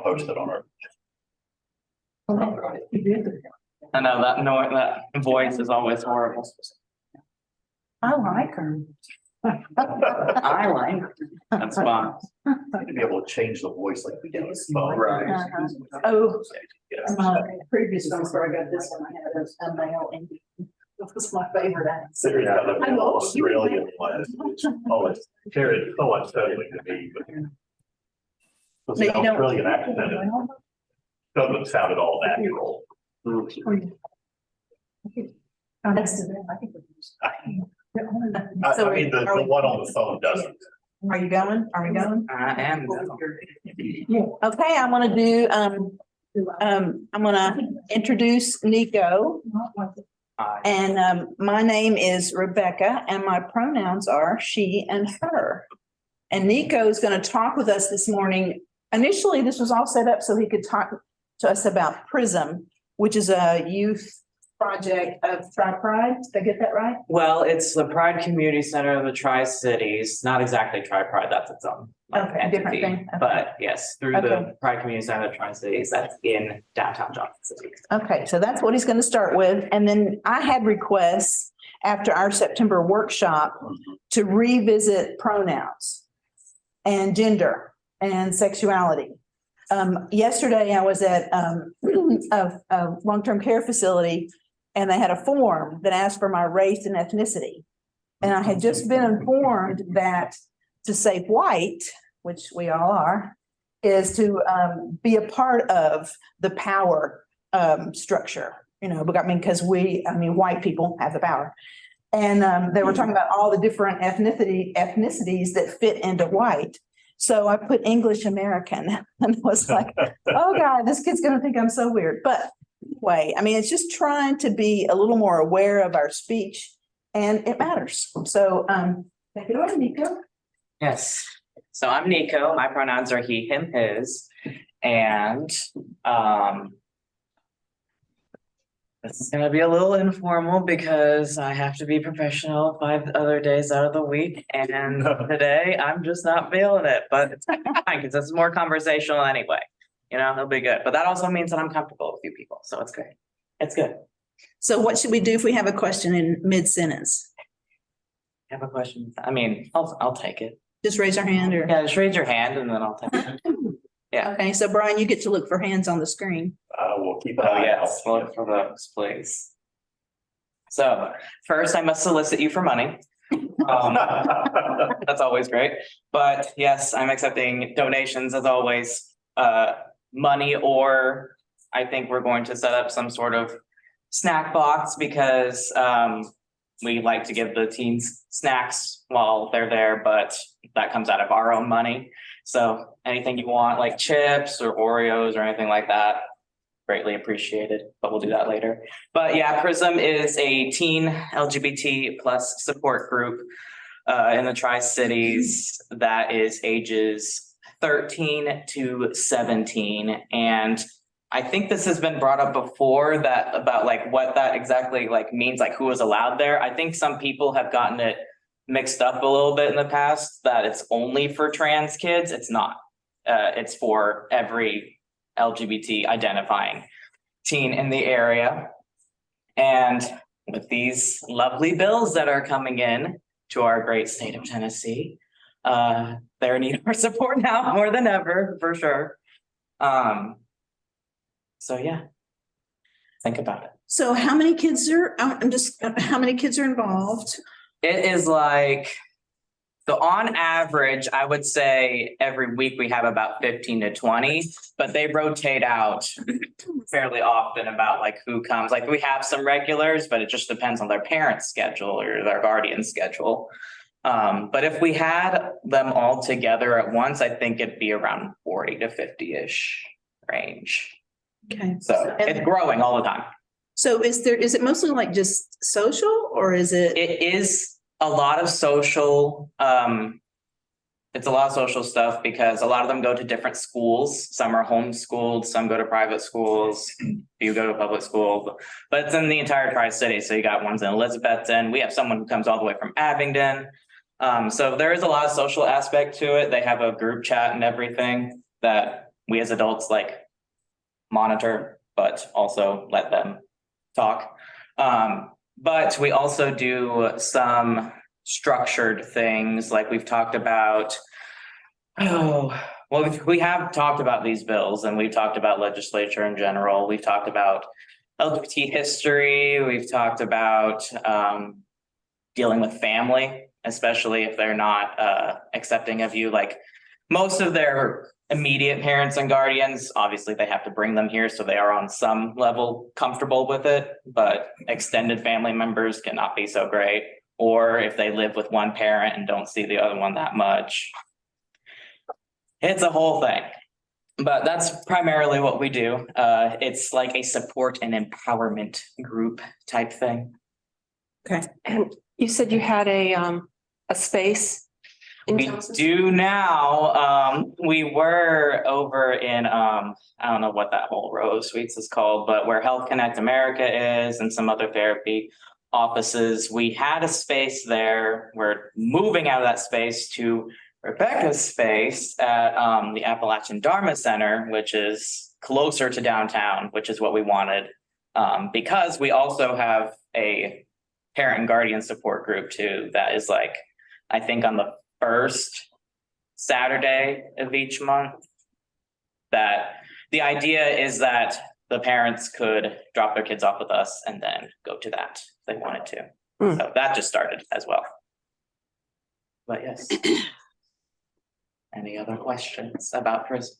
post it on our. I know that voice is always horrible. I like her. I like it. That's fine. To be able to change the voice like we do on the phone. Right. Oh, Yes. my previous one where I got this one, I had a male Indian. That was my favorite answer. There's another one, Australian one. Oh, it's very, so unsettling to me, but. Because the Australian accent doesn't sound at all natural. I mean, the one on the phone doesn't. Are you going? Are we going? I am. Okay, I'm gonna do, I'm gonna introduce Niko. And my name is Rebecca and my pronouns are she and her. And Niko is going to talk with us this morning. Initially, this was all set up so he could talk to us about Prism, which is a youth project of Tri-Pride. Did I get that right? Well, it's the Pride Community Center of the Tri-Cities, not exactly Tri-Pride, that's its own. Okay, different thing. Okay. But yes, through Okay. the Pride Community Center of the Tri-Cities, that's in downtown Johnson City. Okay, so that's what he's going to start with. And then I had requests after our September workshop to revisit pronouns and gender and sexuality. Yesterday I was at a long-term care facility and they had a form that asked for my race and ethnicity. And I had just been informed that to say white, which we all are, is to be a part of the power structure, you know, because white people have the power. And they were talking about all the different ethnicities that fit into white. So I put English American and was like, oh God, this kid's gonna think I'm so weird. But anyway, I mean, it's just trying to be a little more aware of our speech and it matters. So take it away, Niko. Yes, so I'm Niko, my pronouns are he, him, his, and this is gonna be a little informal because I have to be professional 5 other days out of the week, and today I'm just not feeling it, but it's fine because it's more conversational anyway. You know, it'll be good, but that also means that I'm comfortable with you people, so it's great. It's good. So what should we do if we have a question in mid-sentence? Have a question? I mean, I'll take it. Just raise our hand or? Yeah, just raise your hand and then I'll take it. Yeah. Okay, so Brian, you get to look for hands on the screen. We'll keep an Oh, eye out. yes, look for those, please. So first, I must solicit you for money. That's always great. But yes, I'm accepting donations as always, money, or I think we're going to set up some sort of snack box because we like to give the teens snacks while they're there, but that comes out of our own money. So anything you want, like chips or Oreos or anything like that, greatly appreciated, but we'll do that later. But yeah, Prism is a teen LGBT plus support group in the Tri-Cities that is ages 13 to 17. And I think this has been brought up before that about like what that exactly like means, like who is allowed there. I think some people have gotten it mixed up a little bit in the past that it's only for trans kids. It's not. It's for every LGBT identifying teen in the area. And with these lovely bills that are coming in to our great state of Tennessee, they're in need of our support now more than ever, for sure. So yeah, think about it. So how many kids are, how many kids are involved? It is like, so on average, I would say every week we have about 15 to 20, but they rotate out fairly often about like who comes. Like we have some regulars, but it just depends on their parents' schedule or their guardian's schedule. But if we had them all together at once, I think it'd be around 40 to 50-ish range. Okay. So it's growing all the time. So is it mostly like just social or is it? It is a lot of social, it's a lot of social stuff because a lot of them go to different schools. Some are homeschooled, some go to private schools, you go to public school, but it's in the entire Tri-City. So you got ones in Elizabethton. We have someone who comes all the way from Abingdon. So there is a lot of social aspect to it. They have a group chat and everything that we as adults like monitor, but also let them talk. But we also do some structured things like we've talked about. We have talked about these bills and we've talked about legislature in general. We've talked about LGBT history. We've talked about dealing with family, especially if they're not accepting of you. Like most of their immediate parents and guardians, obviously they have to bring them here, so they are on some level comfortable with it, but extended family members cannot be so great. Or if they live with one parent and don't see the other one that much. It's a whole thing, but that's primarily what we do. It's like a support and empowerment group type thing. Okay. And you said you had a space in We Johnson? do now. We were over in, I don't know what that whole row of suites is called, but where Health Connect America is and some other therapy offices. We had a space there. We're moving out of that space to Rebecca's space at the Appalachian Dharma Center, which is closer to downtown, which is what we wanted. Because we also have a parent and guardian support group too, that is like, I think on the first Saturday of each month. That the idea is that the parents could drop their kids off with us and then go to that if they wanted to. So that just started as well. But yes. Any other questions about Prism?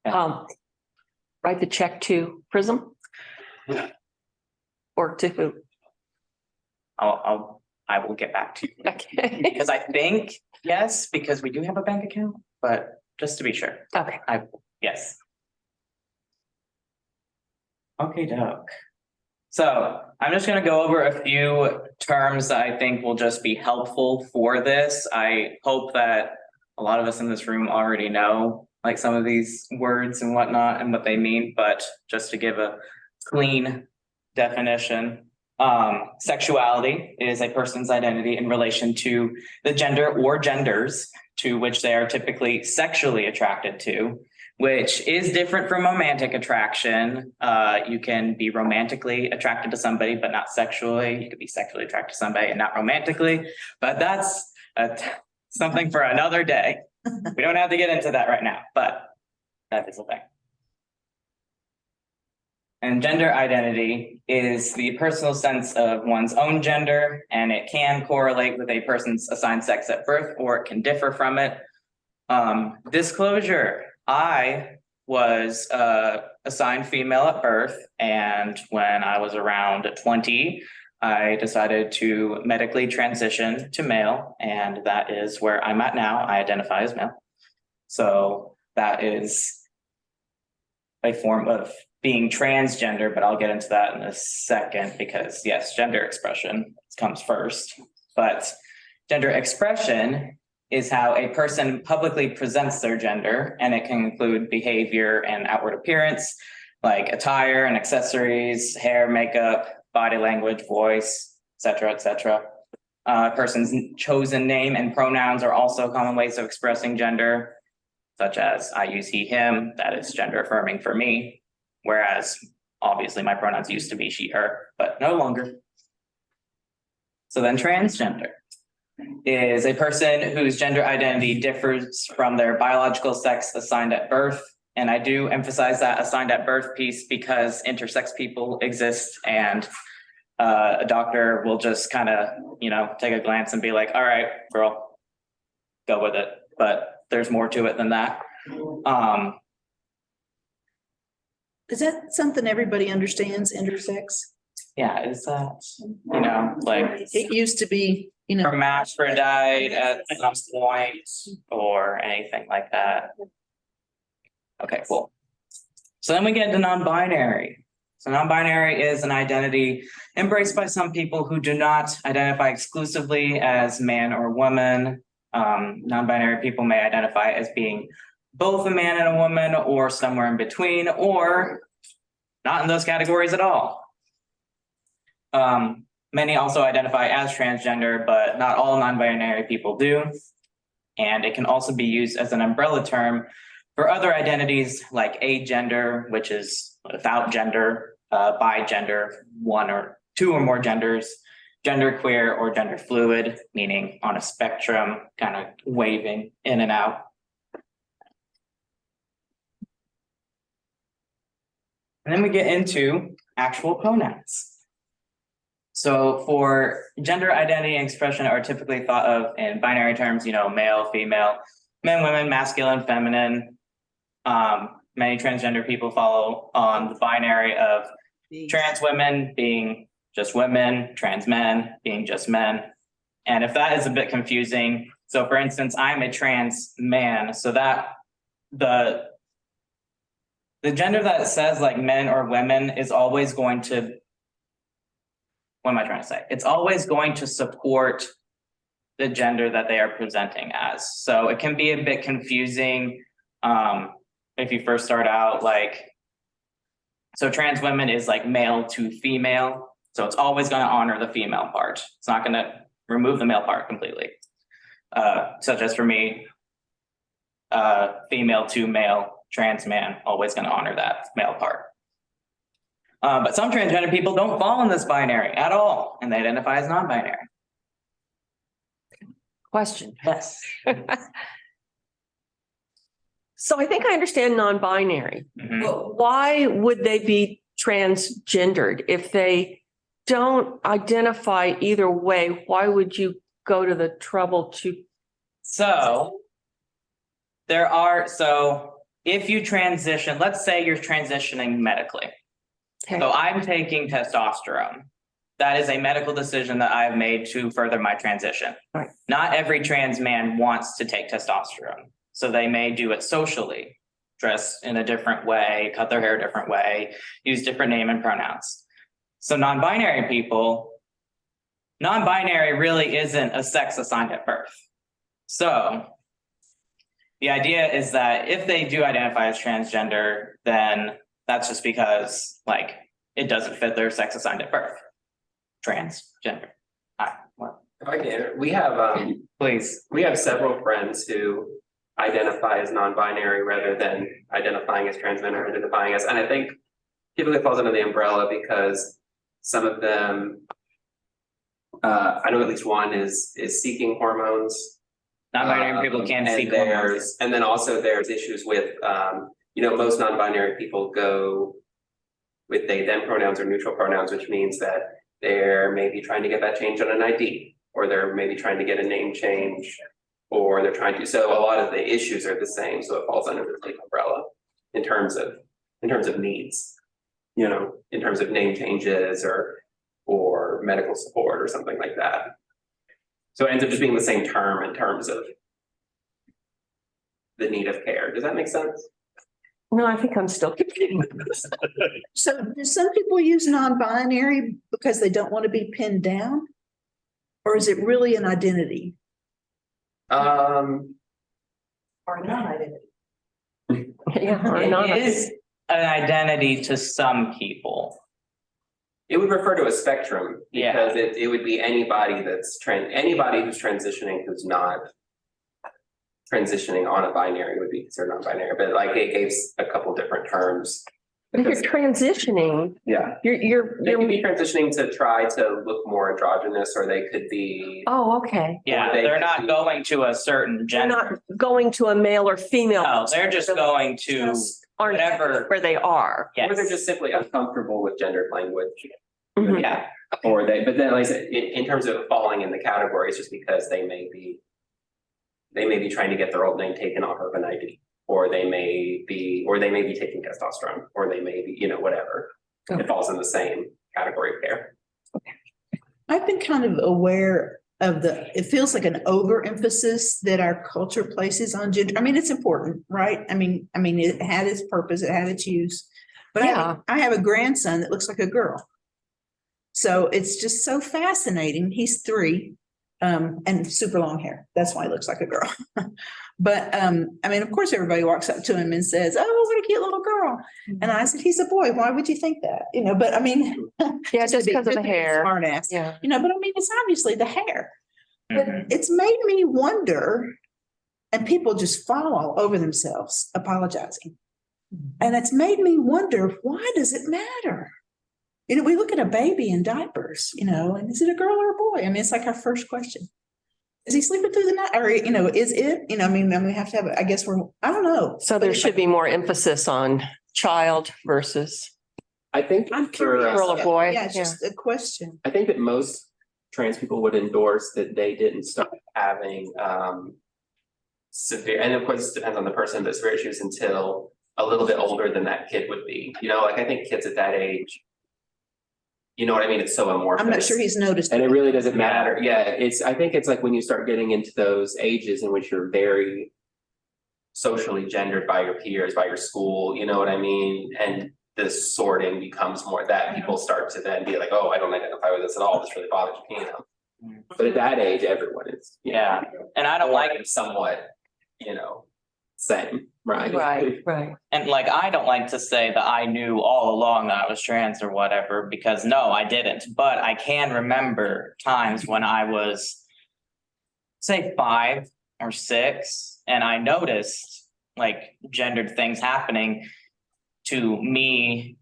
Write the check to Prism? Or to who? I will get back to you. Okay. Because I think, yes, because we do have a bank account, but just to be sure, Okay. yes. Okay, doke. So I'm just gonna go over a few terms that I think will just be helpful for this. I hope that a lot of us in this room already know like some of these words and whatnot and what they mean, but just to give a clean definition. Sexuality is a person's identity in relation to the gender or genders to which they are typically sexually attracted to, which is different from romantic attraction. You can be romantically attracted to somebody, but not sexually. You could be sexually attracted to somebody and not romantically, but that's something for another day. We don't have to get into that right now, but that is a thing. And gender identity is the personal sense of one's own gender, and it can correlate with a person's assigned sex at birth, or it can differ from it. Disclosure, I was assigned female at birth, and when I was around 20, I decided to medically transition to male, and that is where I'm at now. I identify as male. So that is a form of being transgender, but I'll get into that in a second because yes, gender expression comes first, but gender expression is how a person publicly presents their gender, and it can include behavior and outward appearance, like attire and accessories, hair, makeup, body language, voice, etc., etc. A person's chosen name and pronouns are also common ways of expressing gender, such as I use he, him. That is gender affirming for me. Whereas obviously my pronouns used to be she, her, but no longer. So then transgender is a person whose gender identity differs from their biological sex assigned at birth. And I do emphasize that assigned at birth piece because intersex people exist, and a doctor will just kind of, take a glance and be like, all right, girl, go with it. But there's more to it than that. Is that something everybody understands, intersex? Yeah, is that, like It used to be, hermaphrodite at some point or anything like that? Okay, cool. So then we get to non-binary. So non-binary is an identity embraced by some people who do not identify exclusively as man or woman. Non-binary people may identify as being both a man and a woman, or somewhere in between, or not in those categories at all. Many also identify as transgender, but not all non-binary people do. And it can also be used as an umbrella term for other identities like agender, which is without gender, bigender, one or two or more genders, genderqueer or gender fluid, meaning on a spectrum, kind of waving in and out. And then we get into actual pronouns. So for gender identity and expression are typically thought of in binary terms, male, female, men, women, masculine, feminine. Many transgender people follow on the binary of trans women being just women, trans men being just men. And if that is a bit confusing, so for instance, I'm a trans man, so that the gender that says like men or women is always going to, what am I trying to say? It's always going to support the gender that they are presenting as. So it can be a bit confusing if you first start out so trans women is like male to female. So it's always going to honor the female part. It's not going to remove the male part completely. Such as for me, female to male, trans man, always going to honor that male part. But some transgender people don't fall in this binary at all, and they identify as non-binary. Question. Yes. So I think I understand non-binary, Mhm. but why would they be transgendered? If they don't identify either way, why would you go to the trouble to? So if you transition, let's say you're transitioning medically. Okay. So I'm taking testosterone. That is a medical decision that I've made to further my transition. Right. Not every trans man wants to take testosterone. So they may do it socially, dress in a different way, cut their hair a different way, use different name and pronouns. So non-binary people, non-binary really isn't a sex assigned at birth. So the idea is that if they do identify as transgender, then that's just because it doesn't fit their sex assigned at birth. Transgender. Okay, we have Please. we have several friends who identify as non-binary rather than identifying as trans men or identifying as, and I think typically falls under the umbrella because some of them, I know at least one is seeking hormones. Non-binary people can seek hormones. And then also there's issues with, most non-binary people go with they them pronouns or neutral pronouns, which means that they're maybe trying to get that change on an ID, or they're maybe trying to get a name change, or they're trying to, so a lot of the issues are the same, so it falls under the same umbrella in terms of needs, in terms of name changes or medical support or something like that. So it ends up just being the same term in terms of the need of care. Does that make sense? No, I think I'm still confused. So do some people use non-binary because they don't want to be pinned down? Or is it really an identity or a non-identity? Yeah, or not. It is an identity to some people. It would refer to a spectrum Yeah. because it would be anybody anybody who's transitioning who's not transitioning on a binary would be considered non-binary, but it gave a couple different terms. But if you're transitioning, Yeah, you're. they could be transitioning to try to look more androgynous, or they could be. Oh, okay. Yeah, Or they they're could not be- going to a certain They're gender. not going to a male or female. No, they're just going to Aren't whatever. where they are. Yes. Or they're just simply uncomfortable with gendered language. Mhm. Yeah, Or but then like I said, in terms of falling in the categories, just because they may be trying to get their old name taken off of an ID, or they may be taking testosterone, or they may be, whatever. Okay. It falls in the same category of care. I've been kind of aware of it feels like an overemphasis that our culture places on gender. I mean, it's important, right? I mean, it had its purpose, it had its use. But Yeah. I have a grandson that looks like a girl. So it's just so fascinating. He's 3, and super long hair. That's why he looks like a girl. But, of course, everybody walks up to him and says, "Oh, what a cute little girl." And I said, "He's a boy. Why would you think that?" But Yeah, just because of the hair. Smart ass. Yeah. But it's obviously the hair. But Mhm. it's made me wonder And people just fall all over themselves apologizing. And it's made me wonder, why does it matter? You know, we look at a baby in diapers, you know, and is it a girl or a boy? I mean, it's like our first question. Is he sleeping through the night? Or, you know, is it, you know, I mean, then we have to have, I guess I don't know. So there should be more emphasis on child versus I think I'm for, curious. girl or boy. Yeah, it's just a question. I think that most trans people would endorse that they didn't start having severe, and of course, it depends on the person, but severe issues until a little bit older than that kid would be. You know, like I think kids at that age, you know what I mean? It's so amorphous. I'm not sure he's noticed. And it really doesn't matter. Yeah, I think it's like when you start getting into those ages in which you're very socially gendered by your peers, by your school, you know what I mean? And this sorting becomes more that people start to then be like, oh, I don't identify with this at all. This really bothers me, you know? But at that age, everyone is. Yeah, and I don't like it somewhat, you know, same, right? Right. And like, I don't like to say that I knew all along that I was trans or whatever, because no, I didn't. But I can remember times when I was, say, 5 or 6, and I noticed like gendered things happening to me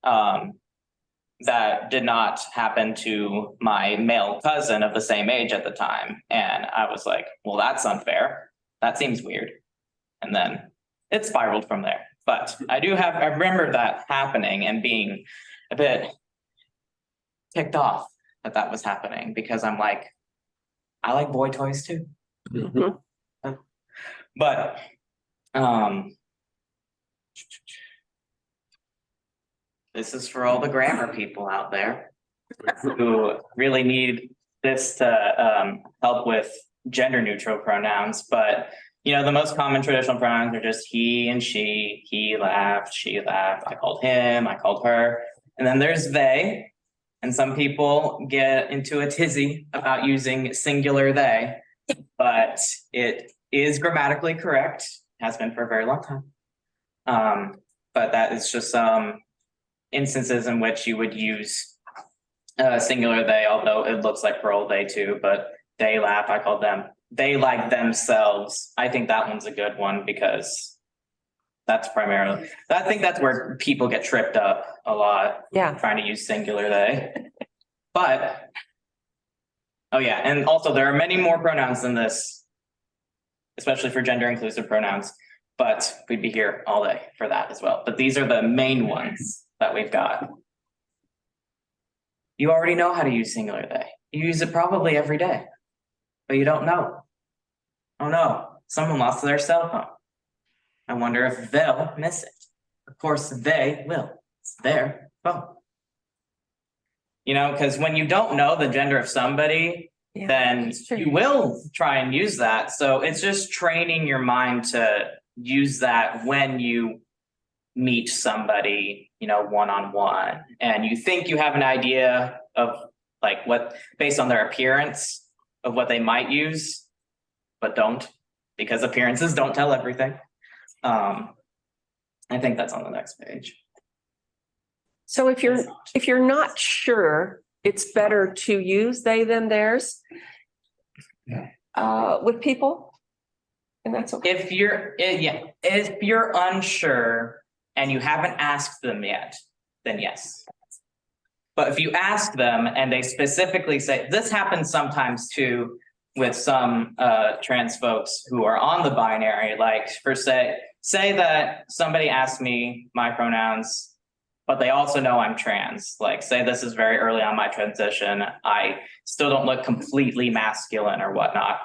that did not happen to my male cousin of the same age at the time. And I was like, well, that's unfair. That seems weird. And then it spiraled from there. But I remember that happening and being a bit ticked off that that was happening, because I'm like, I like boy toys too. Mhm. But this is for all the grammar people out there who really need this to help with gender neutral pronouns. But you know, the most common traditional pronouns are just he and she. He laughed, she laughed, I called him, I called her. And then there's they. And some people get into a tizzy about using singular they, but it is grammatically correct, has been for a very long time. But that is just some instances in which you would use singular they, although it looks like plural they too, but they laugh, I called them. They like themselves. I think that one's a good one because that's primarily, I think that's where people get tripped up a lot. Yeah. Trying to use singular they. But, oh yeah, and also there are many more pronouns than this, especially for gender inclusive pronouns, but we'd be here all day for that as well. But these are the main ones that we've got. You already know how to use singular they. You use it probably every day, but you don't know. Oh no, someone lost their cell phone. I wonder if they'll miss it. Of course, they will. It's their phone. You know, because when you don't know the gender of somebody, Yeah, then that's true. you will try and use that. So it's just training your mind to use that when you meet somebody, you know, one-on-one, and you think you have an idea of like what, based on their appearance, of what they might use, but don't, because appearances don't tell everything. I think that's on the next page. So if you're not sure, it's better to use they, them, theirs. With people. And that's okay. If you're unsure and you haven't asked them yet, then yes. But if you ask them and they specifically say, this happens sometimes too with some trans folks who are on the binary, like for say that somebody asked me my pronouns, but they also know I'm trans. Like say this is very early on my transition, I still don't look completely masculine or whatnot.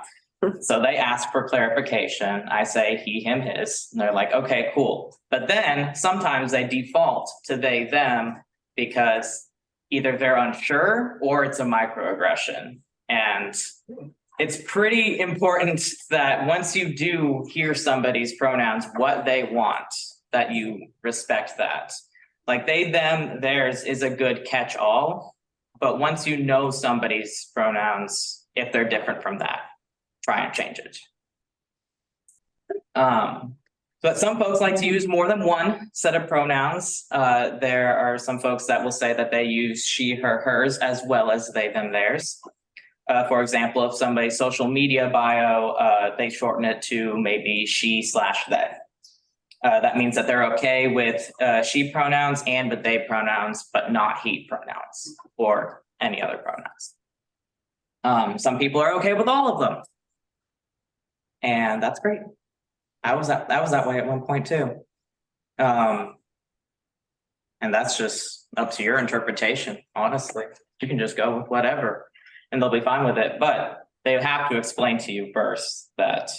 So they ask for clarification. I say he, him, his, and they're like, okay, cool. But then sometimes they default to they, them, because either they're unsure or it's a microaggression. And it's pretty important that once you do hear somebody's pronouns, what they want, that you respect that. Like they, them, theirs is a good catch-all, but once you know somebody's pronouns, if they're different from that, try and change it. But some folks like to use more than one set of pronouns. There are some folks that will say that they use she, her, hers, as well as they, them, theirs. For example, if somebody's social media bio, they shorten it to maybe she/they. That means that they're okay with she pronouns and with they pronouns, but not he pronouns or any other pronouns. Some people are okay with all of them. And that's great. That was that way at one point too. And that's just up to your interpretation, honestly. You can just go with whatever and they'll be fine with it, but they have to explain to you first that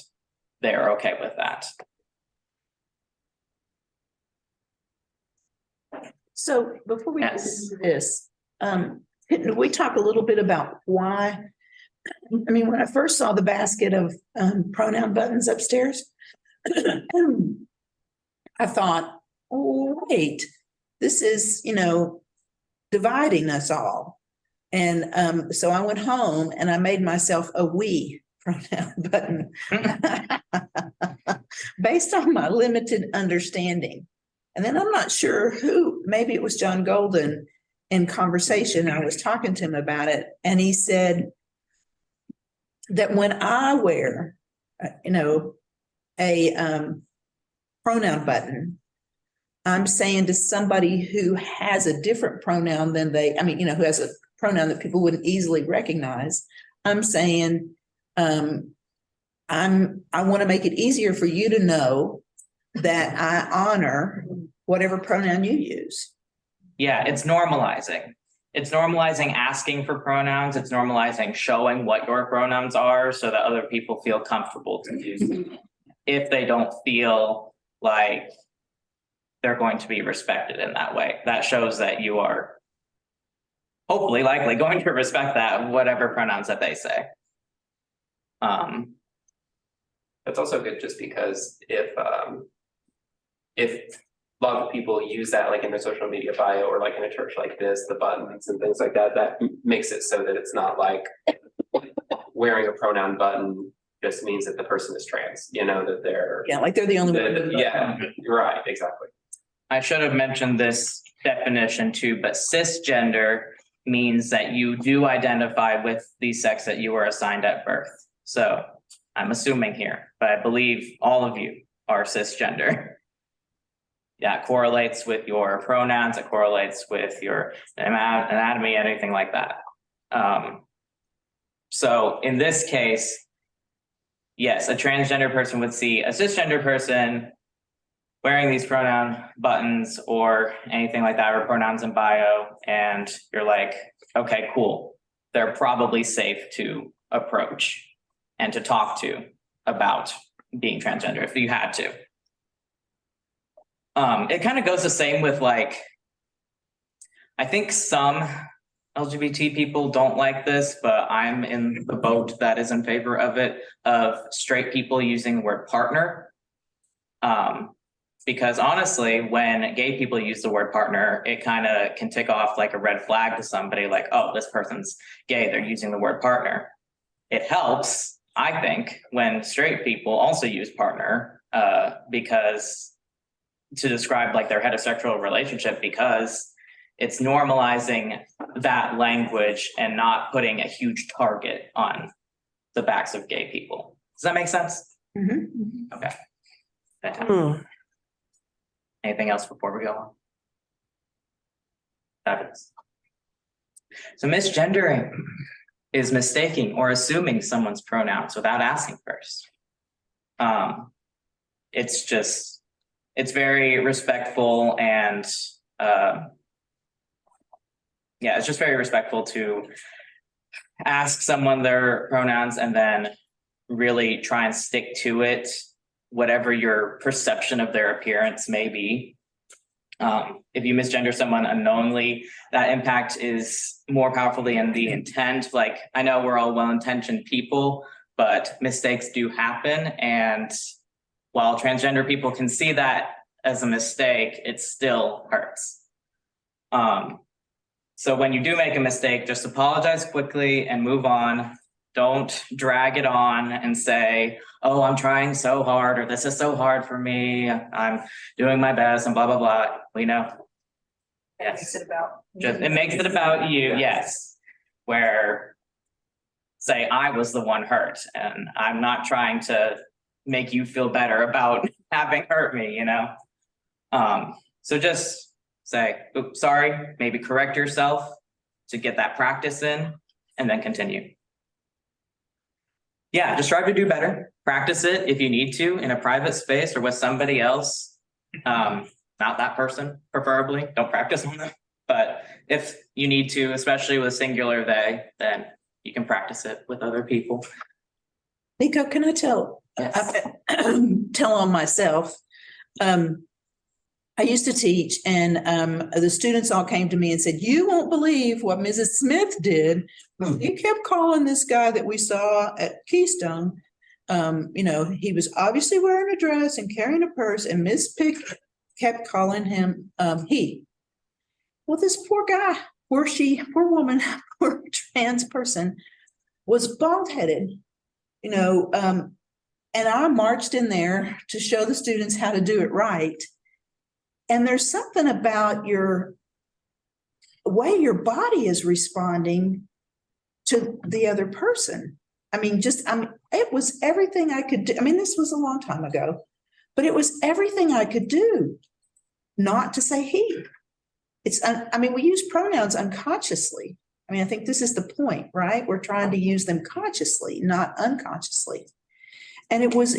they're okay with that. So before we get Yes. into this, can we talk a little bit about why? I mean, when I first saw the basket of pronoun buttons upstairs, I thought, oh, wait, this is, dividing us all. And so I went home and I made myself a we pronoun button based on my limited understanding. And then I'm not sure who, maybe it was John Golden in conversation. I was talking to him about it. And he said that when I wear, a pronoun button, I'm saying to somebody who has a different pronoun than who has a pronoun that people wouldn't easily recognize, I'm saying, I want to make it easier for you to know that I honor whatever pronoun you use. Yeah, it's normalizing. It's normalizing asking for pronouns. It's normalizing showing what your pronouns are so that other people feel comfortable to use them. If they don't feel like they're going to be respected in that way, that shows that you are hopefully likely going to respect that, whatever pronouns that they say. That's also good just because if a lot of people use that like in their social media bio or like in a church like this, the buttons and things like that, that makes it so that it's not like wearing a pronoun button just means that the person is trans, that they're. Yeah, like they're the only one. Yeah, right, exactly. I should have mentioned this definition too, but cisgender means that you do identify with the sex that you were assigned at birth. So I'm assuming here, but I believe all of you are cisgender. Yeah, it correlates with your pronouns, it correlates with your anatomy, anything like that. So in this case, yes, a transgender person would see a cisgender person wearing these pronoun buttons or anything like that, or pronouns in bio, and you're like, okay, cool. They're probably safe to approach and to talk to about being transgender if you had to. It kind of goes the same with I think some LGBT people don't like this, but I'm in the boat that is in favor of it, of straight people using the word partner. Because honestly, when gay people use the word partner, it kind of can tick off like a red flag to somebody like, oh, this person's gay, they're using the word partner. It helps, I think, when straight people also use partner, because to describe like their heterosexual relationship, because it's normalizing that language and not putting a huge target on the backs of gay people. Does that make sense? Mm-hmm. Okay. Fantastic. Anything else before we go on? Fabulous. So misgendering is mistaking or assuming someone's pronouns without asking first. It's very respectful and it's just very respectful to ask someone their pronouns and then really try and stick to it, whatever your perception of their appearance may be. If you misgender someone unknowingly, that impact is more powerful than the intent. Like, I know we're all well-intentioned people, but mistakes do happen. And while transgender people can see that as a mistake, it still hurts. So when you do make a mistake, just apologize quickly and move on. Don't drag it on and say, oh, I'm trying so hard, or this is so hard for me. I'm doing my best and blah, blah, blah. We know. Yes. It makes it about It makes it about you. Yes. Where say I was the one hurt, and I'm not trying to make you feel better about having hurt me, you know? So just say, oops, sorry, maybe correct yourself to get that practice in, and then continue. Yeah, just strive to do better. Practice it if you need to in a private space or with somebody else. Not that person, preferably. Don't practice on them. But if you need to, especially with singular they, then you can practice it with other people. Niko, can I tell? Yes. Tell on myself. I used to teach, and the students all came to me and said, "You won't believe what Mrs. Smith did. He kept calling this guy that we saw at Keystone. He was obviously wearing a dress and carrying a purse, and Miss Pick kept calling him he." Well, this poor guy, poor woman, poor trans person was bald-headed, and I marched in there to show the students how to do it right. And there's something about your way your body is responding to the other person. It was everything I could do. This was a long time ago, but it was everything I could do not to say he. We use pronouns unconsciously. I think this is the point, right? We're trying to use them consciously, not unconsciously. And it was,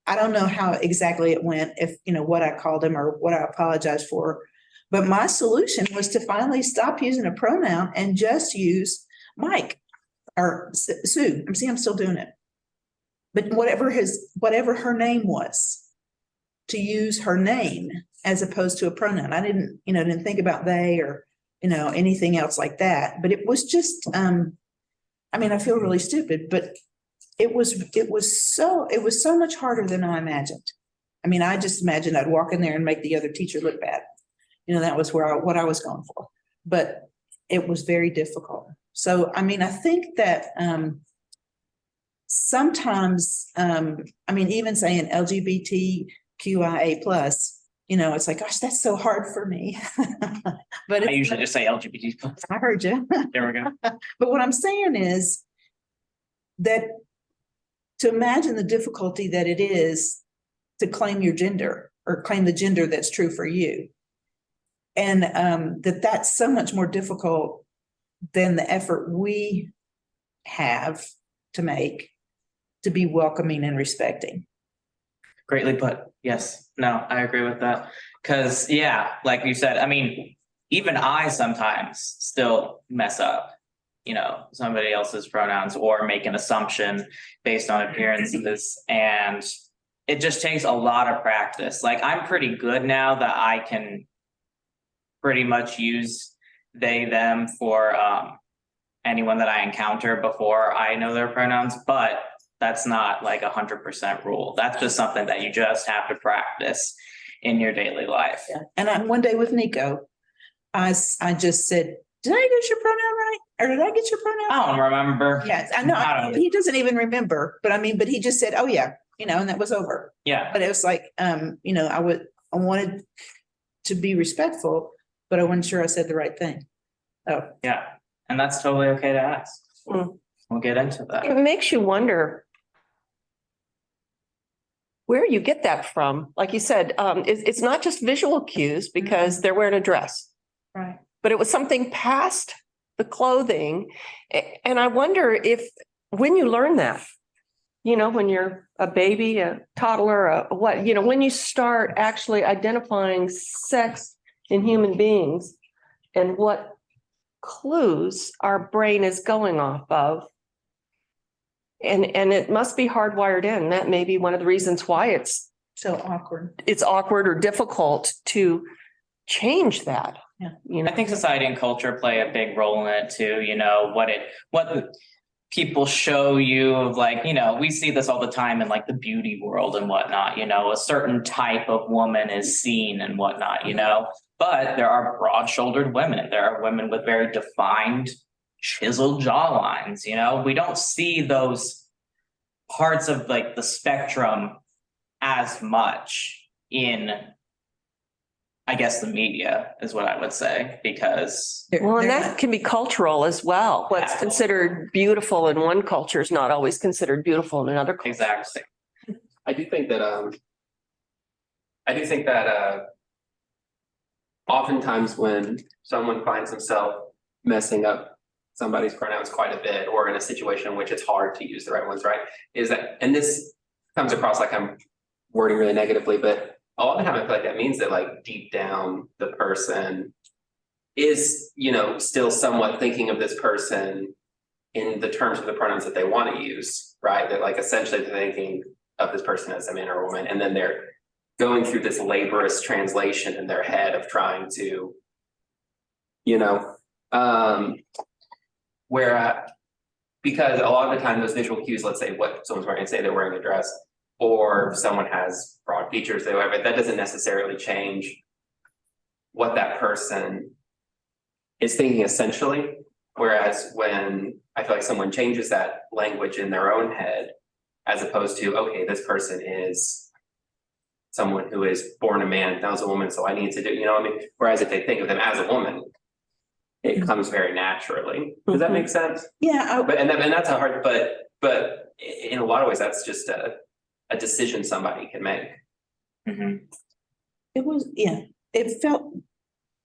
I don't know how exactly it went, if, what I called him or what I apologized for, but my solution was to finally stop using a pronoun and just use Mike or Sue. I'm still doing it. But whatever her name was, to use her name as opposed to a pronoun. I didn't think about they or, anything else like that, but it was just, I feel really stupid, but it was so much harder than I imagined. I just imagined I'd walk in there and make the other teacher look bad. That was what I was going for, but it was very difficult. So, I think that, sometimes, even saying LGBTQIA+, it's like, gosh, that's so hard for me. But I usually just say LGBT. I heard you. There we go. But what I'm saying is that to imagine the difficulty that it is to claim your gender or claim the gender that's true for you. And that's so much more difficult than the effort we have to make to be welcoming and respecting. Greatly put. Yes. No, I agree with that. Because, yeah, like you said, even I sometimes still mess up, somebody else's pronouns or make an assumption based on appearances. And it just takes a lot of practice. Like, I'm pretty good now that I can pretty much use they, them for anyone that I encounter before I know their pronouns, but that's not like 100% rule. That's just something that you just have to practice in your daily life. Yeah. And one day with Niko, I just said, "Did I get your pronoun right? Or did I get your pronoun?" I don't remember. Yes, I know. He doesn't even remember, but but he just said, "Oh yeah," and that was over. Yeah. But it was like, I wanted to be respectful, but I wasn't sure I said the right thing. Oh. Yeah. And that's totally okay to ask. Mm. We'll get into that. It makes you wonder where you get that from. Like you said, it's not just visual cues because they're wearing a dress. Right. But it was something past the clothing. And I wonder if when you learn that, when you're a baby, a toddler, when you start actually identifying sex in human beings and what clues our brain is going off of. And it must be hardwired in. That may be one of the reasons why it's so awkward. It's awkward or difficult to change that. Yeah. I think society and culture play a big role in it too. What the people show you of, like, we see this all the time in like the beauty world and whatnot, a certain type of woman is seen and whatnot, but there are broad-shouldered women. There are women with very defined, chiseled jawlines, we don't see those parts of like the spectrum as much in I guess the media is what I would say, because Well, and that can be cultural as well. What's considered beautiful in one culture is not always considered beautiful in another culture. exactly. I do think that, oftentimes when someone finds himself messing up somebody's pronouns quite a bit, or in a situation in which it's hard to use the right ones, right? Is that, and this comes across like I'm wording really negatively, but a lot of the time I feel like that means that like deep down, the person is, you know, still somewhat thinking of this person in the terms of the pronouns that they want to use, right? That like essentially they're thinking of this person as a man or a woman, and then they're going through this laborious translation in their head of trying to, you know, because a lot of the time those visual cues, let's say what someone's wearing, say they're wearing a dress, or someone has broad features, they whatever, that doesn't necessarily change what that person is thinking essentially. Whereas when I feel like someone changes that language in their own head, as opposed to, okay, this person is someone who is born a man, now is a woman, so I need to do, you know what I mean? Whereas if they think of them as a woman, it comes very naturally. Does that make sense? Yeah. But and that's a hard, but in a lot of ways, that's just a decision somebody can make. Mhm. It was, yeah, it felt,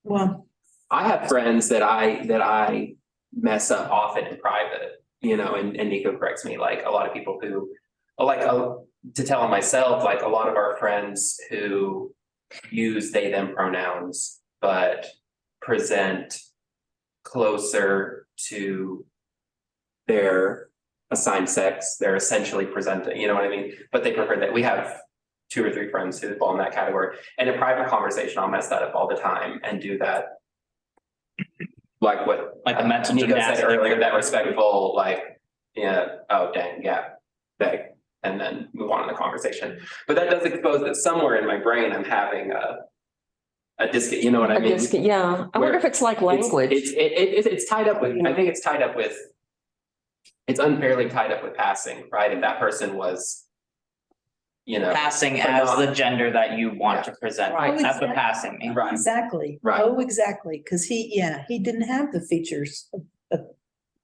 well, I have friends that I mess up often in private, you know, and Niko corrects me, like a lot of people who, like, to tell myself, like a lot of our friends who use they them pronouns, but present closer to their assigned sex, they're essentially presenting, you know what I mean? But they prefer that. We have 2 or 3 friends who fall in that category. And in private conversation, I'll mess that up all the time and do that. Like what Like the mental Niko gymnastics said earlier, that respectful, like, yeah, oh dang, yeah, beg, and then move on in the conversation. But that does expose that somewhere in my brain I'm having a disc, you know what I mean? Yeah, I wonder if it's like language. It's tied up with, I think it's tied up with, it's unfairly tied up with passing, right? If that person was, you know. Passing as the gender that you want to present, Right. that's what passing means. Right. exactly. Right. Oh, exactly, because he didn't have the features of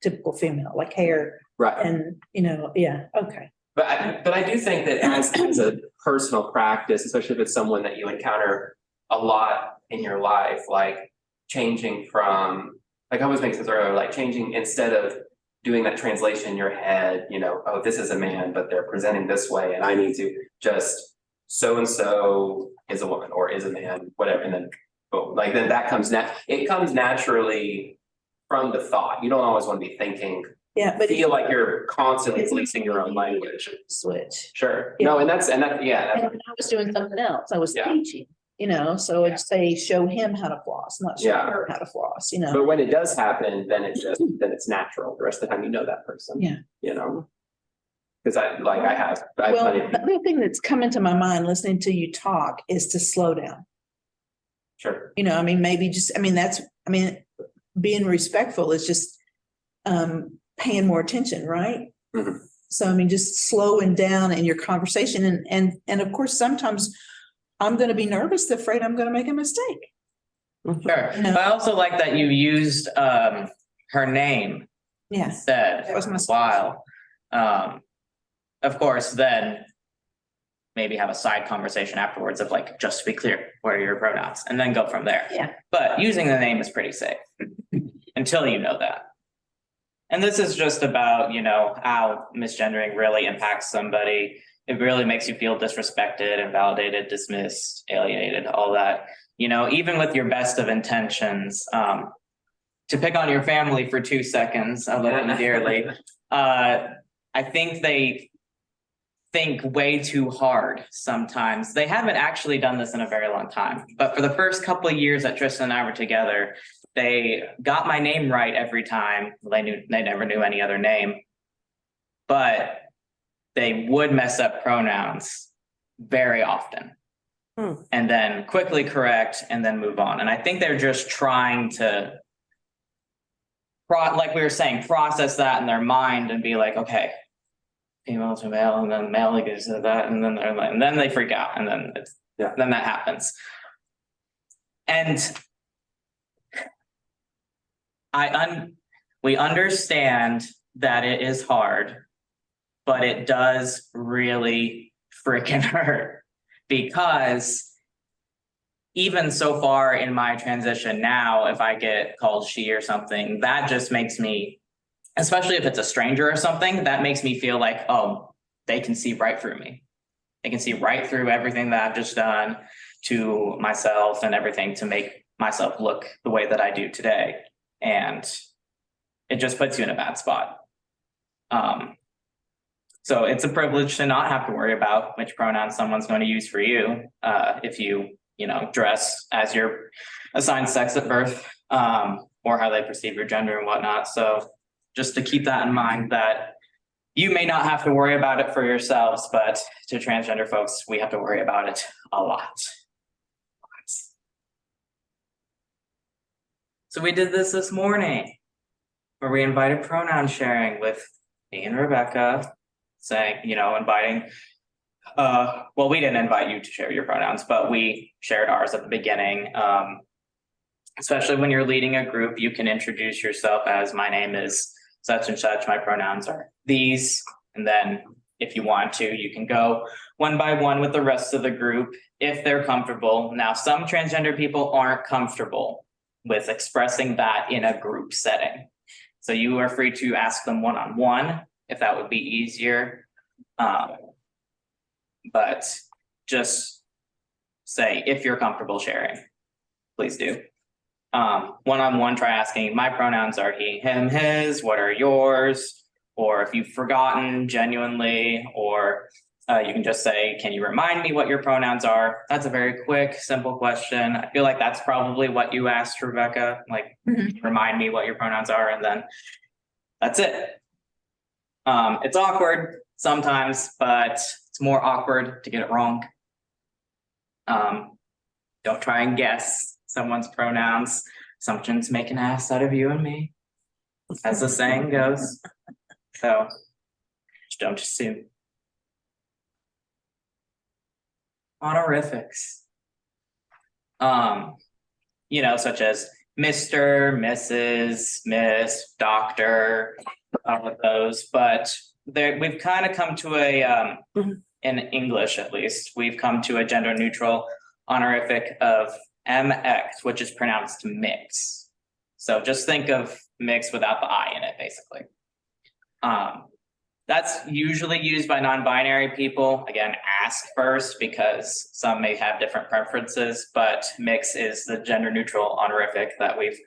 typical female, like hair Right. and, you know, yeah, okay. But I do think that as a personal practice, especially if it's someone that you encounter a lot in your life, like changing from, like I was making this earlier, like changing, instead of doing that translation in your head, you know, oh, this is a man, but they're presenting this way, and I need to just so-and-so is a woman or is a man, whatever, and then boom, like then that comes it comes naturally from the thought. You don't always want to be thinking, Yeah, but. feel like you're constantly policing your own language. Switch. Sure. Yeah. No, and that, yeah. And I was doing something else, I was Yeah. teaching, you know, so it'd say, show him how to floss, not show Yeah. her how to floss, you know. But when it does happen, then it's natural. The rest of the time, you know that person. Yeah. You know, because I have Well, plenty of, the other thing that's come into my mind listening to you talk is to slow down. sure. You know, I mean, maybe just, being respectful is just paying more attention, right? Mhm. So, I mean, just slowing down in your conversation and of course, sometimes I'm gonna be nervous, afraid I'm gonna make a mistake. Sure, No. but I also like that you used her name Yes. instead That was my- for a while. Of course, then maybe have a side conversation afterwards of like, just to be clear, what are your pronouns? And then go from there. Yeah. But using the name is pretty safe until you know that. And this is just about, you know, how misgendering really impacts somebody. It really makes you feel disrespected, invalidated, dismissed, alienated, all that. You know, even with your best of intentions, to pick on your family for 2 seconds, I love them dearly. I think they think way too hard sometimes. They haven't actually done this in a very long time, but for the first couple of years that Tristan and I were together, they got my name right every time. They never knew any other name, but they would mess up pronouns very often. And then quickly correct and then move on. And I think they're just trying to, like we were saying, process that in their mind and be like, okay, female to male, and then male goes to that, and then they're like, and then they freak out, and then then that happens. And we understand that it is hard, but it does really freaking hurt, because even so far in my transition now, if I get called she or something, that just makes me, especially if it's a stranger or something, that makes me feel like, oh, they can see right through me. They can see right through everything that I've just done to myself and everything to make myself look the way that I do today. And it just puts you in a bad spot. So it's a privilege to not have to worry about which pronoun someone's going to use for you, if you dress as your assigned sex at birth, or how they perceive your gender and whatnot. So just to keep that in mind, that you may not have to worry about it for yourselves, but to transgender folks, we have to worry about it a lot. So we did this morning, where we invited pronoun sharing with me and Rebecca, saying, inviting, well, we didn't invite you to share your pronouns, but we shared ours at the beginning. Especially when you're leading a group, you can introduce yourself as, my name is such and such, my pronouns are these. And then if you want to, you can go one by one with the rest of the group if they're comfortable. Now, some transgender people aren't comfortable with expressing that in a group setting. So you are free to ask them one-on-one if that would be easier. But just say, if you're comfortable sharing, please do. One-on-one, try asking, my pronouns are he, him, his, what are yours? Or if you've forgotten genuinely, or you can just say, can you remind me what your pronouns are? That's a very quick, simple question. I feel like that's probably what you asked, Rebecca, like, remind me what your pronouns are, and then that's it. It's awkward sometimes, but it's more awkward to get it wrong. Don't try and guess someone's pronouns. Assumptions make an ass out of you and me, as the saying goes. So just don't assume. Honorifics. Such as Mr., Mrs., Miss, Doctor, all of those, but we've kind of come to a, in English at least, we've come to a gender neutral honorific of MX, which is pronounced mix. So just think of mix without the I in it, basically. That's usually used by non-binary people. Again, ask first, because some may have different preferences, but mix is the gender neutral honorific that we've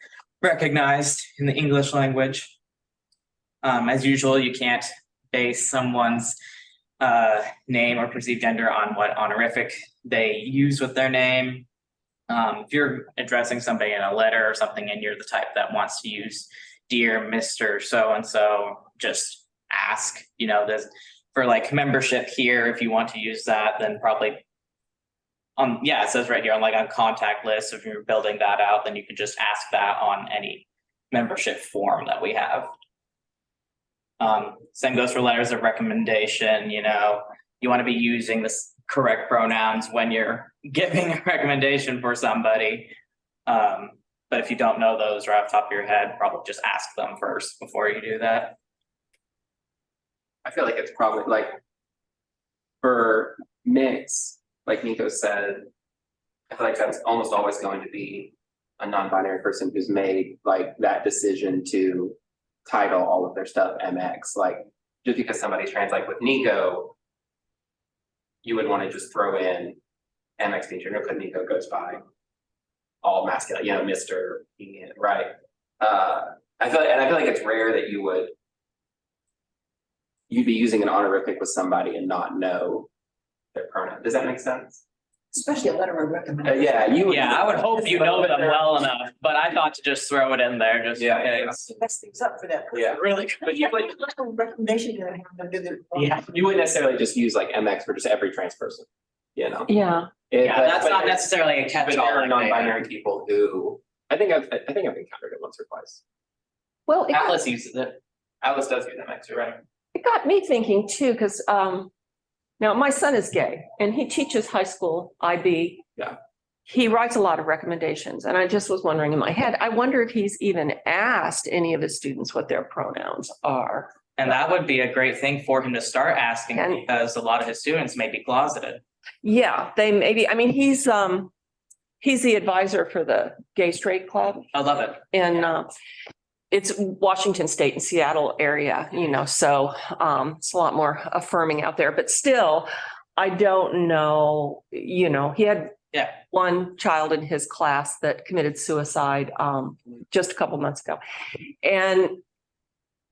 recognized in the English language. As usual, you can't base someone's name or perceived gender on what honorific they use with their name. If you're addressing somebody in a letter or something and you're the type that wants to use dear Mr. So-and-so, just ask, this for like membership here. If you want to use that, then probably it says right here on contact list. If you're building that out, then you can just ask that on any membership form that we have. Same goes for letters of recommendation. You want to be using the correct pronouns when you're giving a recommendation for somebody. But if you don't know those right off the top of your head, probably just ask them first before you do that. I feel like it's probably for mix, like Niko said, I feel like that's almost always going to be a non-binary person who's made that decision to title all of their stuff MX. Just because somebody's trans, with Niko, you would want to just throw in MX feature, because Niko goes by all masculine, Mr. right? I feel like it's rare that you'd be using an honorific with somebody and not know their pronoun. Does that make sense? Especially a letter of recommendation. I would hope you know them well enough, but I thought to just throw it in there, just Mess things up for that person. Yeah, really. but you would, Recommendation gonna have them do the. you wouldn't necessarily just use MX for just every trans person, Yeah. That's not necessarily a But catch-all. there are non-binary people who I think I've encountered it once or twice. Well, Atlas uses it. Alice does use MX, you're right. it got me thinking too, because now my son is gay and he teaches high school IB. Yeah. he writes a lot of recommendations, and I just was wondering in my head, I wonder if he's even asked any of his students what their pronouns are. And that would be a great thing for him to start asking, And- because a lot of his students may be closeted. Yeah, they maybe, I mean, he's the advisor for the Gay Straight Club. I love it. And it's Washington State and Seattle area, you know, so it's a lot more affirming out there, but still, I don't know, you know, he had Yeah. one child in his class that committed suicide just a couple months ago. And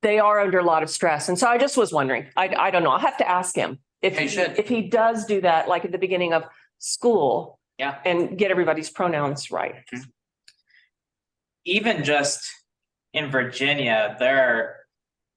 they are under a lot of stress. And so I just was wondering, I don't know, I'll have to ask him if You should. if he does do that, like at the beginning of school. Yeah. And get everybody's pronouns right. Even just in Virginia,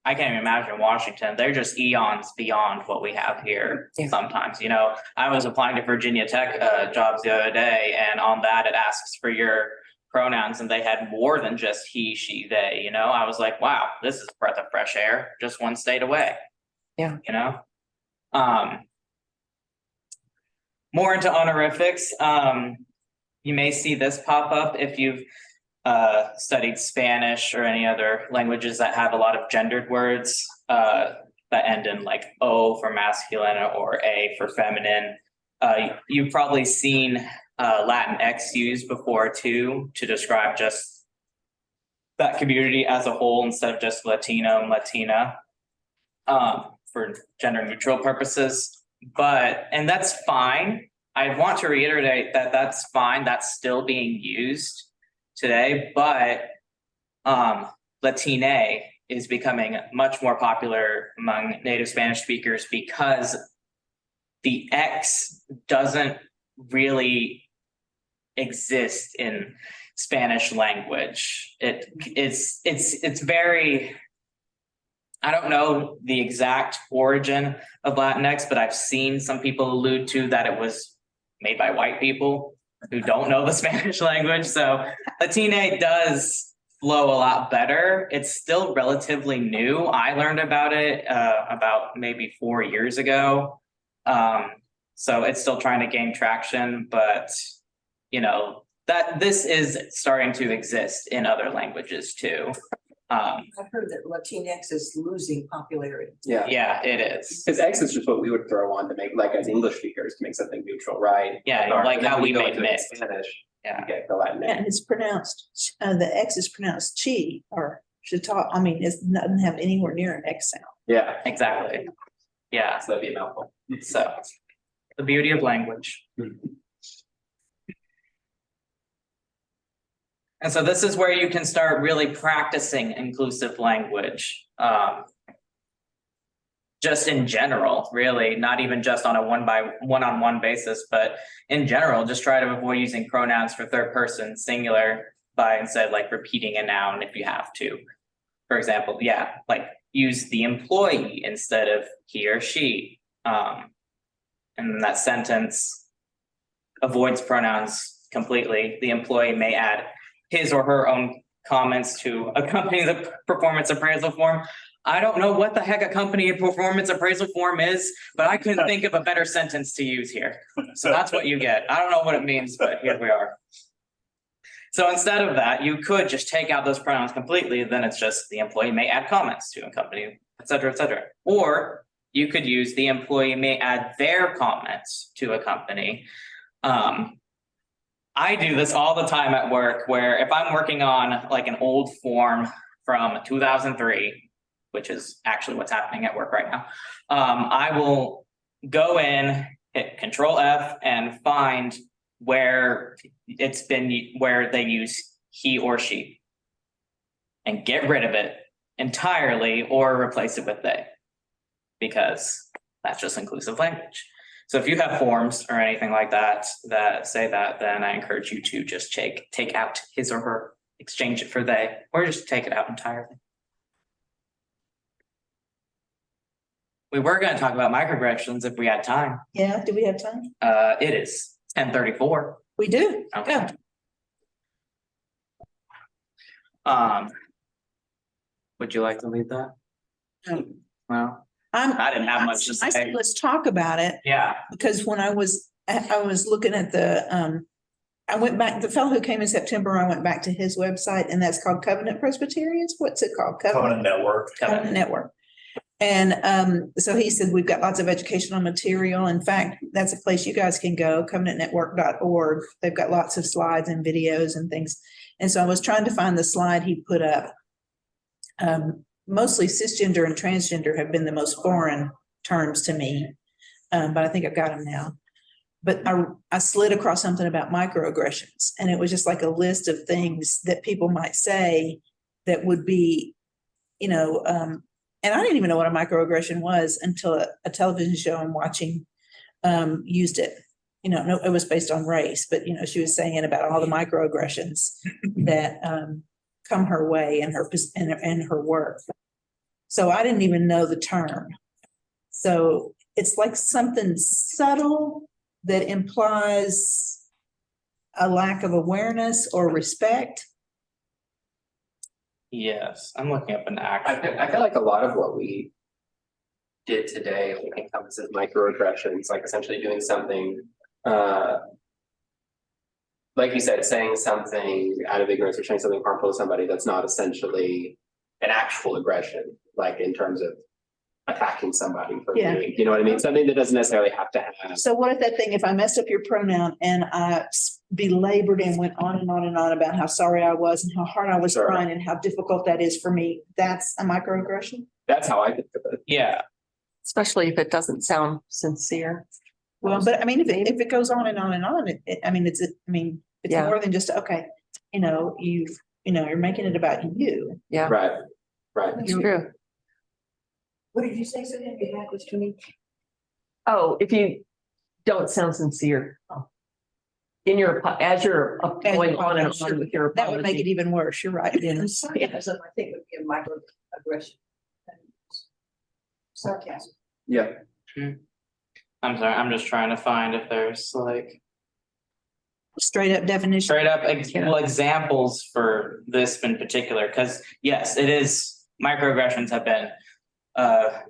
I can't even imagine Washington, they're just eons beyond what we have here Yeah. sometimes, you know. I was applying to Virginia Tech jobs the other day, and on that it asks for your pronouns, and they had more than just he, she, they, you know. I was like, wow, this is a breath of fresh air, just one state away. Yeah. You know? More into honorifics. You may see this pop up if you've studied Spanish or any other languages that have a lot of gendered words that end in like O for masculine or A for feminine. You've probably seen Latin X used before too, to describe just that community as a whole instead of just Latino and Latina for gender neutral purposes. And that's fine. I want to reiterate that that's fine. That's still being used today, but Latine is becoming much more popular among native Spanish speakers because the X doesn't really exist in Spanish language. It's very, I don't know the exact origin of Latinx, but I've seen some people allude to that it was made by white people who don't know the Spanish language. So Latine does flow a lot better. It's still relatively new. I learned about it about maybe 4 years ago. So it's still trying to gain traction, but you know, that this is starting to exist in other languages too. I've heard that Latinx is losing popularity. Yeah. Yeah, it is. Because X is just what we would throw on to make, like as English speakers, to make something neutral, right? Yeah, Or- like how when we you go made into mixed. Spanish, Yeah. you get the Latin. And it's pronounced, the X is pronounced chi or chita. I mean, it doesn't have anywhere near an X sound. Yeah, Exactly. Yeah, so that'd be a mouthful. so the beauty of language. And so this is where you can start really practicing inclusive language. Just in general, really, not even just on a one-on-one basis, but in general, just try to avoid using pronouns for third person singular by instead like repeating a noun if you have to. For example, yeah, like use the employee instead of he or she. And that sentence avoids pronouns completely. The employee may add his or her own comments to accompany the performance appraisal form. I don't know what the heck a company performance appraisal form is, but I couldn't think of a better sentence to use here. So that's what you get. I don't know what it means, but here we are. So instead of that, you could just take out those pronouns completely. Then it's just the employee may add comments to accompany, et cetera, et cetera. Or you could use the employee may add their comments to accompany. I do this all the time at work where if I'm working on like an old form from 2003, which is actually what's happening at work right now, I will go in, hit Control F and find where where they use he or she and get rid of it entirely or replace it with they, because that's just inclusive language. So if you have forms or anything like that that say that, then I encourage you to just take out his or her, exchange it for they, or just take it out entirely. We were going to talk about microaggressions if we had time. Yeah, do we have time? It is 10:34. We do. Okay. Would you like to lead that? Well, I didn't have much to I say. said, let's talk about it, Yeah, because when I was looking at the I went back, the fellow who came in September, I went back to his website, and that's called Covenant Presbyterians. What's it called? Covenant Network. Covenant Network. And so he said, we've got lots of educational material. In fact, that's a place you guys can go, covenantnetwork.org. They've got lots of slides and videos and things. And so I was trying to find the slide he put up. Mostly cisgender and transgender have been the most foreign terms to me, but I think I've got them now. But I slid across something about microaggressions, and it was just like a list of things that people might say that would be, and I didn't even know what a microaggression was until a television show I'm watching used it. No, it was based on race, but she was saying about all the microaggressions that come her way in her work. So I didn't even know the term. So it's like something subtle that implies a lack of awareness or respect. Yes, I'm looking up an I actual. feel like a lot of what we did today like encompasses microaggressions, like essentially doing something, like you said, saying something out of ignorance or saying something harmful to somebody that's not essentially an actual aggression, like in terms of attacking somebody for Yeah. doing, you know what I mean? Something that doesn't necessarily have to have. So what if that thing, if I messed up your pronoun and I belabored and went on and on and on about how sorry I was and how hard I was Sure. trying and how difficult that is for me, that's a microaggression? That's how I think of it. Yeah, Especially if it doesn't sound sincere. Well, but I mean, if it goes on and on and on, it's Yeah. more than just, okay, you're making it about you. Yeah, Right, right. it's true. What did you say? So then get back with me. Oh, if you don't sound sincere. In your, as you're going on and on with your That would make it apology. even worse. You're right. And sarcasm, I think, would be a microaggression. Sarcasm. Yeah, I'm sorry, I'm just trying to find if there's like Straight up definition. straight up examples for this in particular, because yes, it is, microaggressions have been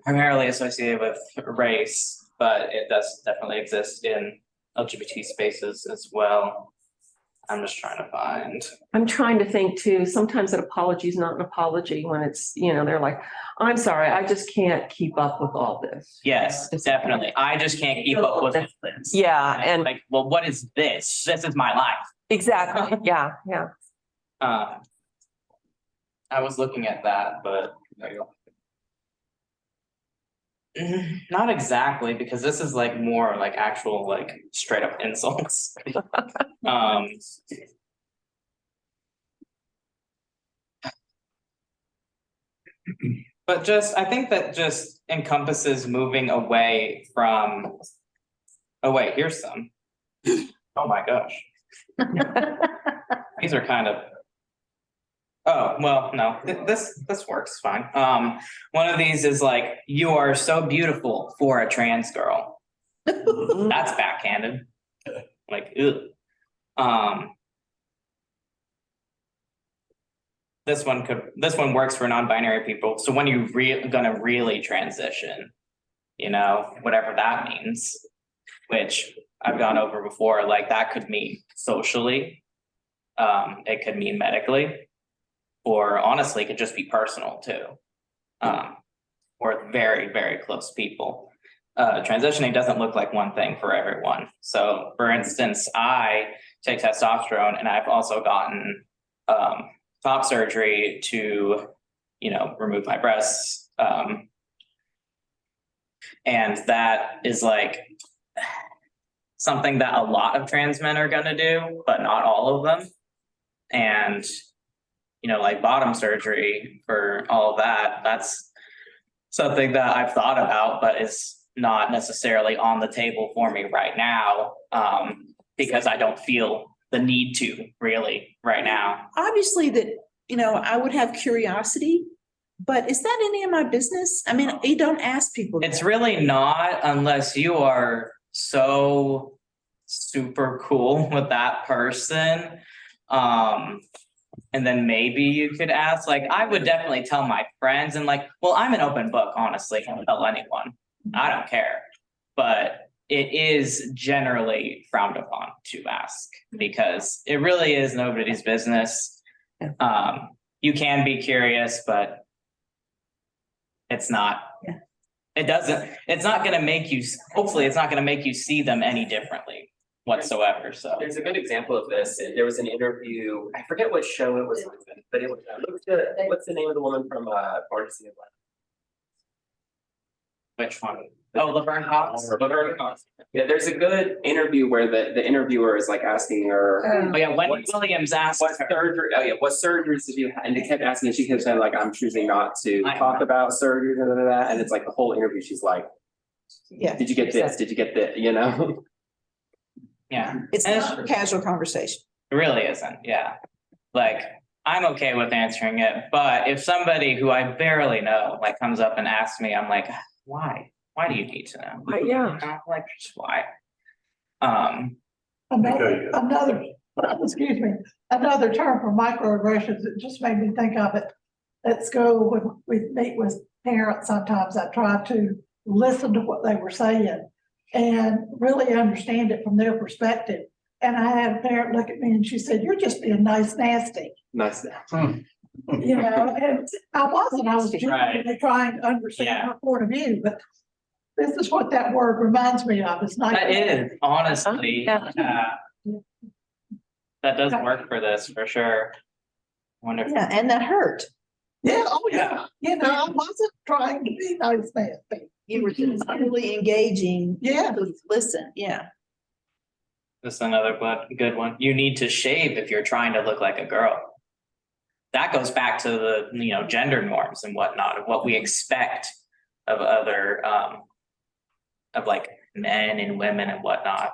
primarily associated with race, but it does definitely exist in LGBT spaces as well. I'm just trying to find. I'm trying to think too, sometimes an apology is not an apology when it's, they're like, I'm sorry, I just can't keep up with all this. Yes, definitely. I just can't keep up with this. Yeah, and Like, well, what is this? This is my life. exactly, yeah. I was looking at that, but not exactly, because this is like more like actual like straight up insults. But I think that just encompasses moving away from. Oh wait, here's some. Oh my gosh. These are kind of. Oh, well, no, this works fine. One of these is like, you are so beautiful for a trans girl. That's backhanded. Like, ugh. This one works for non-binary people. So when you gonna really transition, whatever that means, which I've gone over before, like that could mean socially, it could mean medically, or honestly, it could just be personal too. Or very, very close people. Transitioning doesn't look like one thing for everyone. So for instance, I take testosterone and I've also gotten top surgery to, remove my breasts. And that is like something that a lot of trans men are gonna do, but not all of them. And, like bottom surgery for all of that, that's something that I've thought about, but is not necessarily on the table for me right now, because I don't feel the need to really right now. Obviously that, I would have curiosity, but is that any of my business? I mean, you don't ask people. It's that. really not, unless you are so super cool with that person. And then maybe you could ask, like, I would definitely tell my friends and like, well, I'm an open book, honestly, I don't tell anyone. I don't care. But it is generally frowned upon to ask because it really is nobody's business. You can be curious, but it's not. Yeah. It's not gonna make you, hopefully it's not gonna make you see them any differently whatsoever, so. There's a good example of this. There was an interview, I forget what show it was, but it was, what's the name of the woman from Born to See It? Which one? Oh, Laverne Cox? Laverne Cox. Yeah, there's a good interview where the interviewer is like asking her. Oh, yeah, Wendy Williams asked What her. surgery, oh yeah, what surgeries did you have? And they kept asking, and she kept saying like, I'm choosing not to I talk know. about surgery, and it's like the whole interview, she's like, Yeah. did you get this? Did you get that? You know? Yeah, It's And not a casual conversation. it really isn't, yeah. Like, I'm okay with answering it, but if somebody who I barely know, like, comes up and asks me, I'm like, why? Why do you need to know? Yeah. You know, like, just why? Another, excuse me, another term for microaggressions, it just made me think of it. At school, when we meet with parents, sometimes I try to listen to what they were saying and really understand it from their perspective. And I had a parent look at me and she said, "You're just being nice, nasty." Nice. You know, and I wasn't, I was genuinely trying to understand Yeah. her point of view, but this is what that word reminds me of. It's nice. That is, honestly, Yeah. that does work for this, for sure. Wonder. Yeah, and that hurt. Yeah, oh yeah, you know, I wasn't trying to be nice, nasty. You were just really engaging. Yeah. to Listen, yeah. This is another good one. You need to shave if you're trying to look like a girl. That goes back to the, gender norms and whatnot, of what we expect of other, of like men and women and whatnot.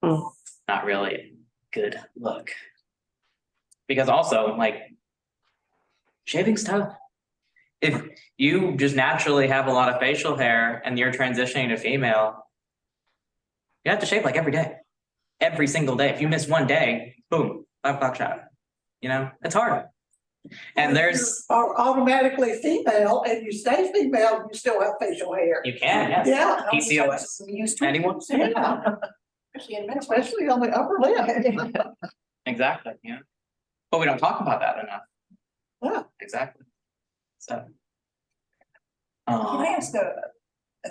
Not really a good look. Because also, like, shaving's tough. If you just naturally have a lot of facial hair and you're transitioning to female, you have to shave like every day. Every single day. If you miss one day, boom, 5 o'clock shot. It's hard. And there's, You are automatically female and you stay female, you still have facial hair. you can, yes. Yeah. PCOS. Anyone? Yeah. Especially on the upper lip. Exactly, yeah. But we don't talk about that enough. Yeah. Exactly. So. Can I ask a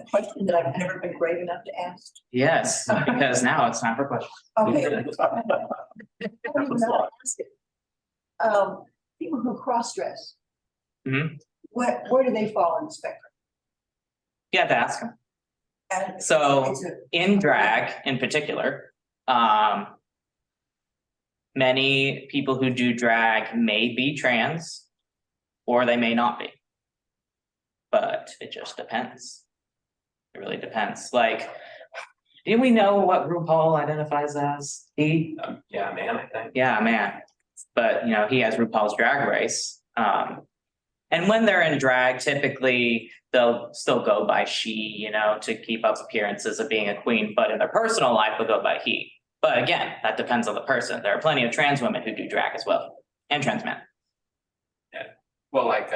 question that I've never been brave enough to ask? Yes, because now it's time for questions. Okay. I don't even know how to ask it. People who cross-dress. Mhm. Where do they fall in the spectrum? You have to ask them. And So it's a- in drag in particular, many people who do drag may be trans or they may not be. But it just depends. It really depends. Like, do we know what RuPaul identifies as? He? Yeah, man, I think. Yeah, man. But he has RuPaul's Drag Race. And when they're in drag, typically they'll still go by she, to keep up appearances of being a queen, but in their personal life they'll go by he. But again, that depends on the person. There are plenty of trans women who do drag as well, and trans men. Well, like,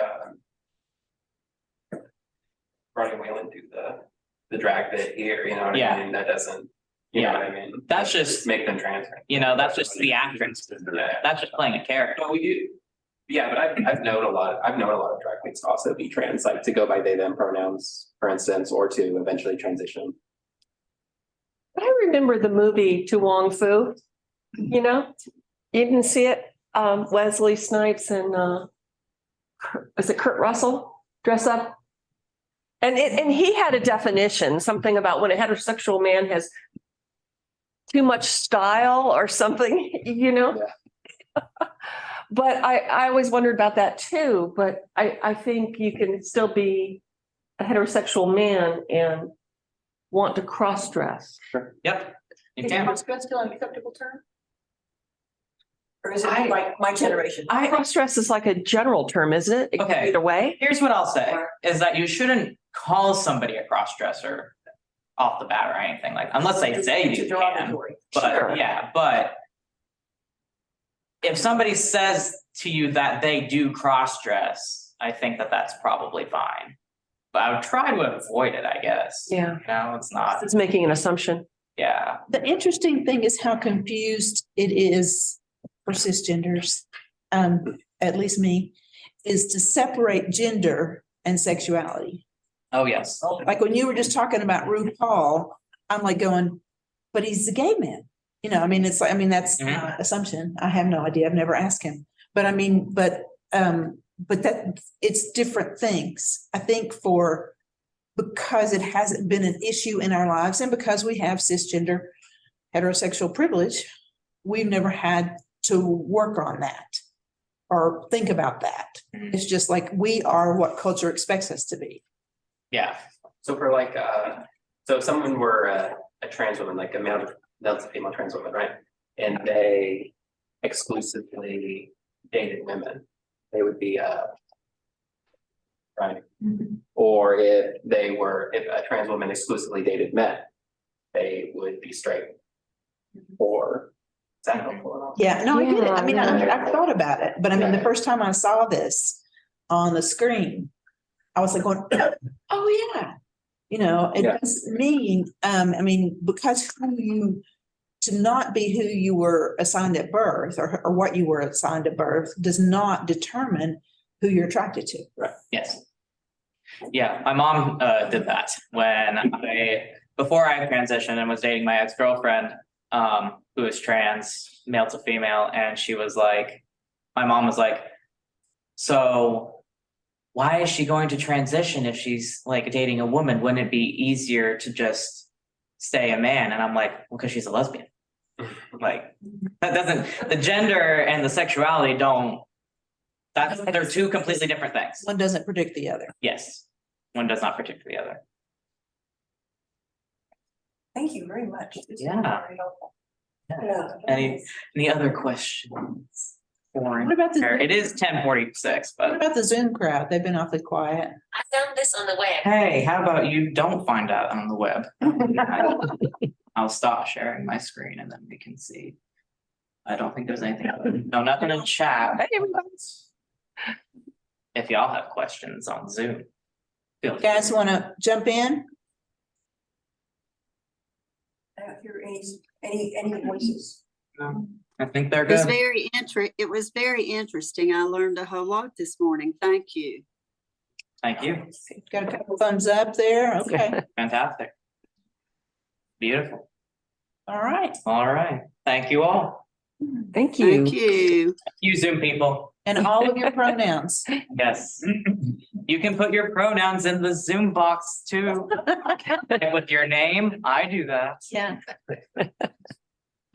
Brian Whalen do the drag bit here, you know what Yeah. I mean? That doesn't, you know what I mean? That's just, Make them trans. that's just theatrics. Yeah. That's just playing a character. But we do, yeah, but I've known a lot of drag queens to also be trans, like to go by they, them pronouns, for instance, or to eventually transition. I remember the movie To Wong Fu, you didn't see it? Wesley Snipes and, is it Kurt Russell dress up? And he had a definition, something about when a heterosexual man has too much style or something, But I always wondered about that too, but I think you can still be a heterosexual man and want to cross-dress. Sure. Yep. You Is can. cross-dress still an acceptable term? Or is it I- like my generation? Cross-dress is like a general term, isn't it? It can be Okay. either way. Here's what I'll say, is that you shouldn't call somebody a cross-dresser off the bat or anything like, unless they say It's a you can. derogatory. Sure. But yeah, but if somebody says to you that they do cross-dress, I think that that's probably fine. But I would try to avoid it, I guess. Yeah. No, it's not, It's making an assumption. yeah. The interesting thing is how confused it is for cisgenders, at least me, is to separate gender and sexuality. Oh, yes. Like when you were just talking about RuPaul, I'm like going, but he's a gay man. You know, I mean, it's like, I mean, that's my assumption. I have no idea. I've never asked him. But I mean, but that it's different things. I think because it hasn't been an issue in our lives and because we have cisgender heterosexual privilege, we've never had to work on that or think about that. It's just like we are what culture expects us to be. Yeah, So for like, so if someone were a trans woman, like a male to female trans woman, right? And they exclusively dated women, they would be right? Or if a trans woman exclusively dated men, they would be straight. Or is that helpful at all? Yeah, no, I get it. I mean, Yeah. I've thought about it, but I mean, the first time I saw this on the screen, I was like going, oh, yeah. You know, it Yeah. doesn't mean, I mean, because to not be who you were assigned at birth or what you were assigned at birth does not determine who you're attracted to. yes. Yeah, my mom did that before I transitioned and was dating my ex-girlfriend, who was trans, male to female, and my mom was like, so why is she going to transition if she's like dating a woman? Wouldn't it be easier to just stay a man? And I'm like, well, because she's a lesbian. Like, the gender and the sexuality they're two completely different things. One doesn't predict the other. Yes, one does not predict the other. Thank you very much. This has been Yeah. very helpful. Any other questions? What about the, It is 10:46, what but about the Zoom crowd? They've been awfully quiet. I found this on the web. hey, how about you don't find out on the web? I'll stop sharing my screen and then we can see. I don't think there's anything, no, nothing in chat. Hey, everybody. If y'all have questions on Zoom. feel You guys want to jump in? I don't hear any voices. I think they're It was good. it was very interesting. I learned a whole lot this morning. Thank you. Thank you. Got a couple thumbs up there. Okay, Fantastic. Beautiful. all right. All right. Thank you all. Thank you. Thank you. You Zoom people. And all of your pronouns. Yes. You can put your pronouns in the Zoom box too. With your name, I do that. Yeah.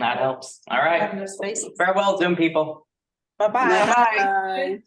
That helps. All right. No spaces. Farewell, Zoom people. Bye-bye. Bye.